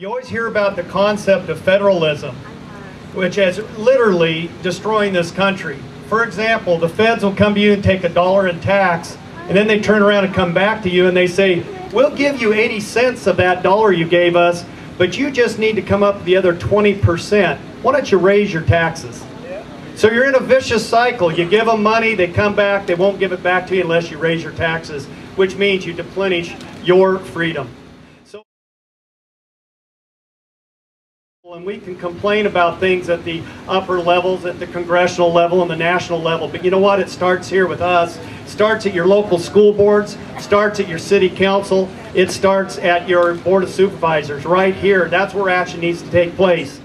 You always hear about the concept of federalism, which is literally destroying this country. For example, the feds will come to you and take $1 in tax, and then they turn around and come back to you and they say, we'll give you 80 cents of that dollar you gave us, but you just need to come up with the other 20%. Why don't you raise your taxes? So you're in a vicious cycle. You give them money, they come back, they won't give it back to you unless you raise your taxes, which means you deplenish your freedom. So, and we can complain about things at the upper levels, at the congressional level and the national level, but you know what? It starts here with us. It starts at your local school boards, starts at your city council, it starts at your board of supervisors right here. That's where action needs to take place.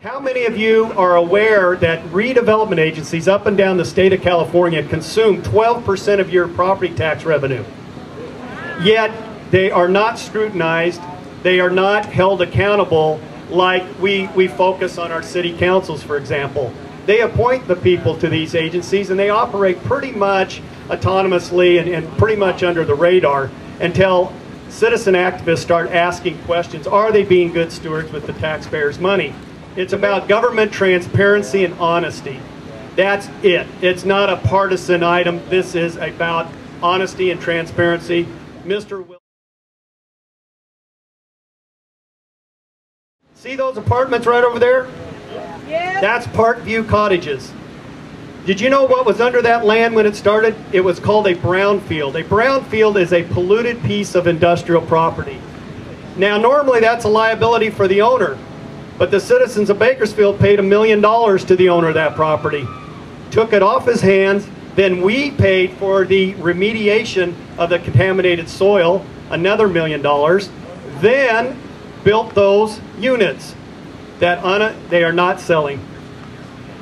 How many of you are aware that redevelopment agencies up and down the state of California consume 12% of your property tax revenue? Yet they are not scrutinized, they are not held accountable like we focus on our city councils, for example. They appoint the people to these agencies and they operate pretty much autonomously and pretty much under the radar until citizen activists start asking questions. Are they being good stewards with the taxpayers' money? It's about government transparency and honesty. That's it. It's not a partisan item. This is about honesty and transparency. Mr. Will. See those apartments right over there? Yeah. That's Parkview Cottages. Did you know what was under that land when it started? It was called a brownfield. A brownfield is a polluted piece of industrial property. Now, normally that's a liability for the owner. But the citizens of Bakersfield paid $1 million to the owner of that property, took it off his hands, then we paid for the remediation of the contaminated soil, another $1 million, then built those units that they are not selling.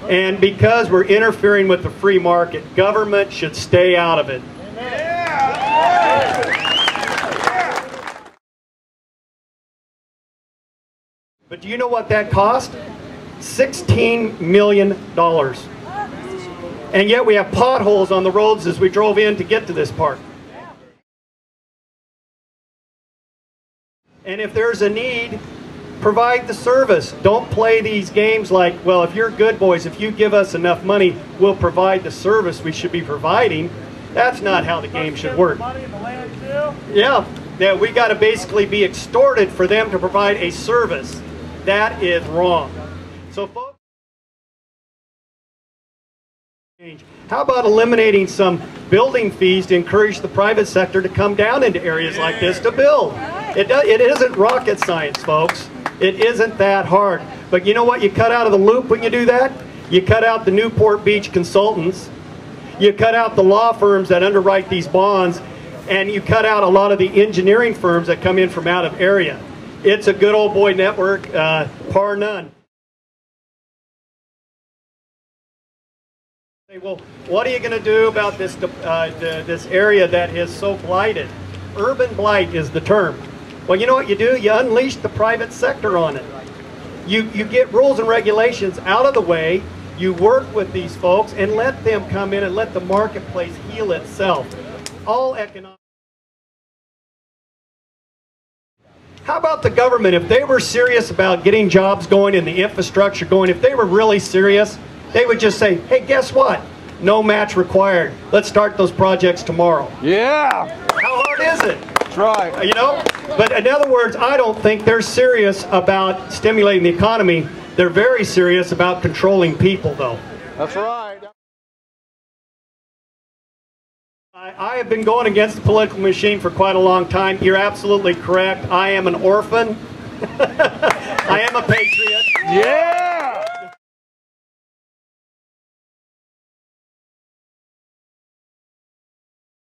And because we're interfering with the free market, government should stay out of it. But do you know what that cost? $16 million. And yet we have potholes on the roads as we drove in to get to this park. And if there's a need, provide the service. Don't play these games like, well, if you're good boys, if you give us enough money, we'll provide the service we should be providing. That's not how the game should work. Yeah, we got to basically be extorted for them to provide a service. That is wrong. So folks, how about eliminating some building fees to encourage the private sector to come down into areas like this to build? It isn't rocket science, folks. It isn't that hard. But you know what you cut out of the loop when you do that? You cut out the Newport Beach consultants. You cut out the law firms that underwrite these bonds. And you cut out a lot of the engineering firms that come in from out of area. It's a good old boy network, par none. Well, what are you going to do about this this area that is so blighted? Urban blight is the term. Well, you know what you do? You unleash the private sector on it. You get rules and regulations out of the way. You work with these folks and let them come in and let the marketplace heal itself. All economic. How about the government? If they were serious about getting jobs going and the infrastructure going, if they were really serious, they would just say, hey, guess what? No match required. Let's start those projects tomorrow. Yeah. How hard is it? That's right. You know? But in other words, I don't think they're serious about stimulating the economy. They're very serious about controlling people, though. That's right. I have been going against the political machine for quite a long time. You're absolutely correct. I am an orphan. I am a patriot. Yeah!